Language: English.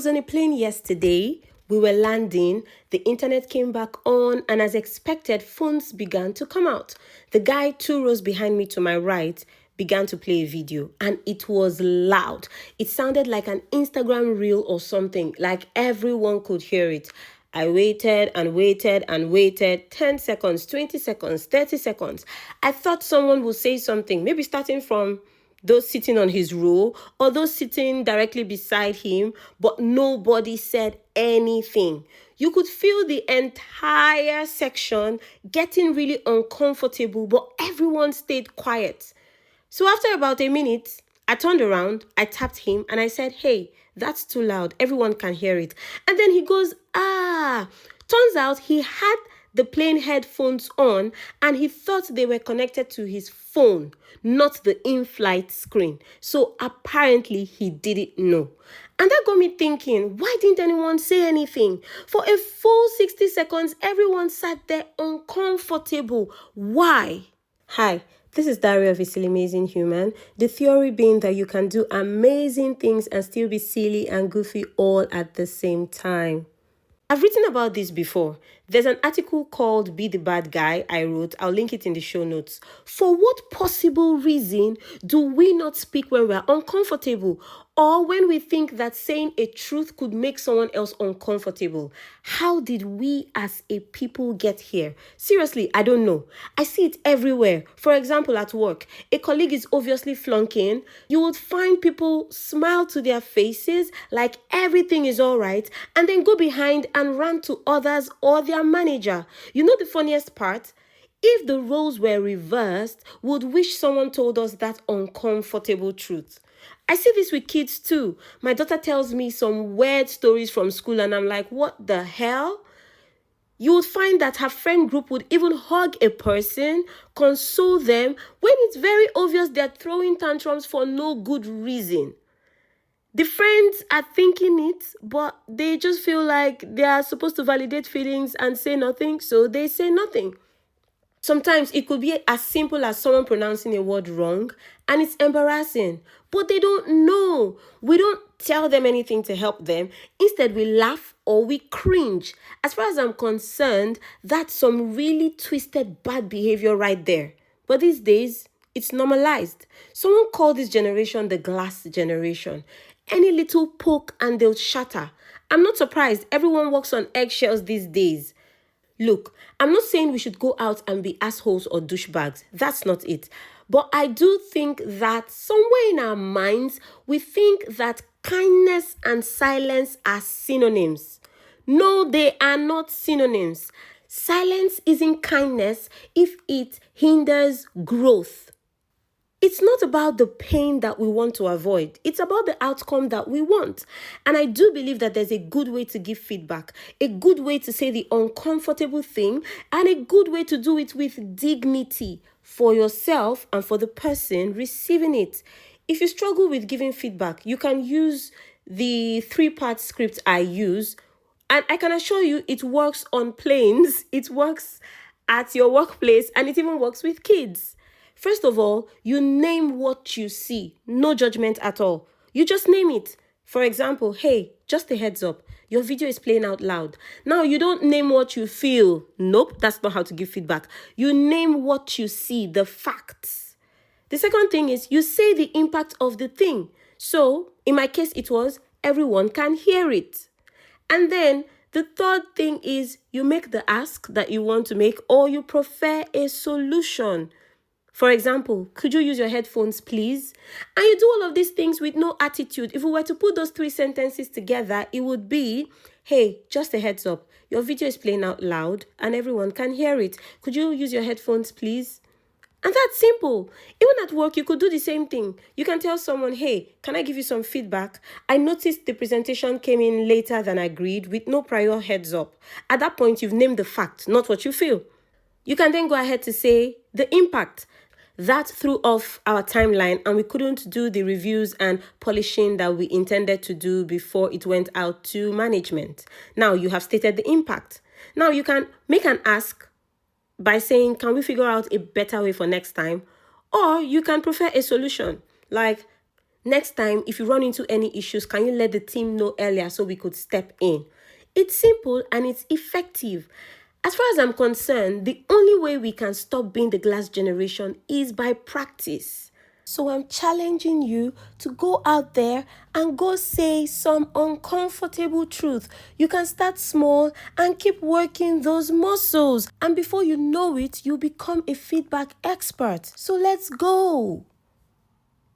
was on a plane yesterday. We were landing, the internet came back on, and as expected, phones began to come out. The guy 2 rows behind me to my right began to play a video, and it was loud. It sounded like an Instagram reel or something, like everyone could hear it. I waited and waited and waited, 10 seconds, 20 seconds, 30 seconds. I thought someone would say something, maybe starting from those sitting on his row or those sitting directly beside him, but nobody said anything. You could feel the entire section getting really uncomfortable, but everyone stayed quiet. So after about a minute, I turned around, I tapped him, and I said, "Hey, that's too loud. Everyone can hear it." And then he goes, turns out he had the plane headphones on and he thought they were connected to his phone, not the in-flight screen. So apparently he didn't know. And that got me thinking, why didn't anyone say anything? For a full 60 seconds, everyone sat there uncomfortable. Why? Hi, this is Daria of a Silli-mazing human. The theory being that you can do amazing things and still be silly and goofy all at the same time. I've written about this before. There's an article called Be the Bad Guy I wrote. I'll link it in the show notes. For what possible reason do we not speak when we're uncomfortable or when we think that saying a truth could make someone else uncomfortable? How did we as a people get here? Seriously, I don't know. I see it everywhere. For example, at work, a colleague is obviously flunking. You would find people smile to their faces like everything is all right and then go behind and rant to others or their manager. You know the funniest part? If the roles were reversed, would wish someone told us that uncomfortable truth. I see this with kids too. My daughter tells me some weird stories from school and I'm like, what the hell? You would find that her friend group would even hug a person, console them, when it's very obvious they're throwing tantrums for no good reason. The friends are thinking it, but they just feel like they are supposed to validate feelings and say nothing, so they say nothing. Sometimes it could be as simple as someone pronouncing a word wrong, and it's embarrassing, but they don't know. We don't tell them anything to help them. Instead, we laugh or we cringe. As far as I'm concerned, that's some really twisted bad behavior right there. But these days, it's normalized. Someone called this generation the glass generation. Any little poke and they'll shatter. I'm not surprised. Everyone walks on eggshells these days. Look, I'm not saying we should go out and be assholes or douchebags. That's not it. But I do think that somewhere in our minds, we think that kindness and silence are synonyms. No, they are not synonyms. Silence isn't kindness if it hinders growth. It's not about the pain that we want to avoid. It's about the outcome that we want. And I do believe that there's a good way to give feedback, a good way to say the uncomfortable thing, and a good way to do it with dignity for yourself and for the person receiving it. If you struggle with giving feedback, you can use the 3-part script I use. And I can assure you it works on planes, it works at your workplace, and it even works with kids. First of all, you name what you see. No judgment at all. You just name it. For example, hey, just a heads up. Your video is playing out loud. Now, you don't name what you feel. Nope, that's not how to give feedback. You name what you see, the facts. The second thing is you say the impact of the thing. So, in my case, it was everyone can hear it. And then the third thing is you make the ask that you want to make or you prefer a solution. For example, could you use your headphones, please? And you do all of these things with no attitude. If we were to put those 3 sentences together, it would be, hey, just a heads up. Your video is playing out loud and everyone can hear it. Could you use your headphones, please? And that's simple. Even at work, you could do the same thing. You can tell someone, hey, can I give you some feedback? I noticed the presentation came in later than agreed with no prior heads up. At that point, you've named the fact, not what you feel. You can then go ahead to say the impact. That threw off our timeline and we couldn't do the reviews and polishing that we intended to do before it went out to management. Now you have stated the impact. Now you can make an ask by saying, can we figure out a better way for next time? Or you can prefer a solution like, Next time, if you run into any issues, can you let the team know earlier so we could step in? It's simple and it's effective. As far as I'm concerned, the only way we can stop being the glass generation is by practice. So I'm challenging you to go out there and go say some uncomfortable truth. You can start small and keep working those muscles. And before you know it, you become a feedback expert. So let's go.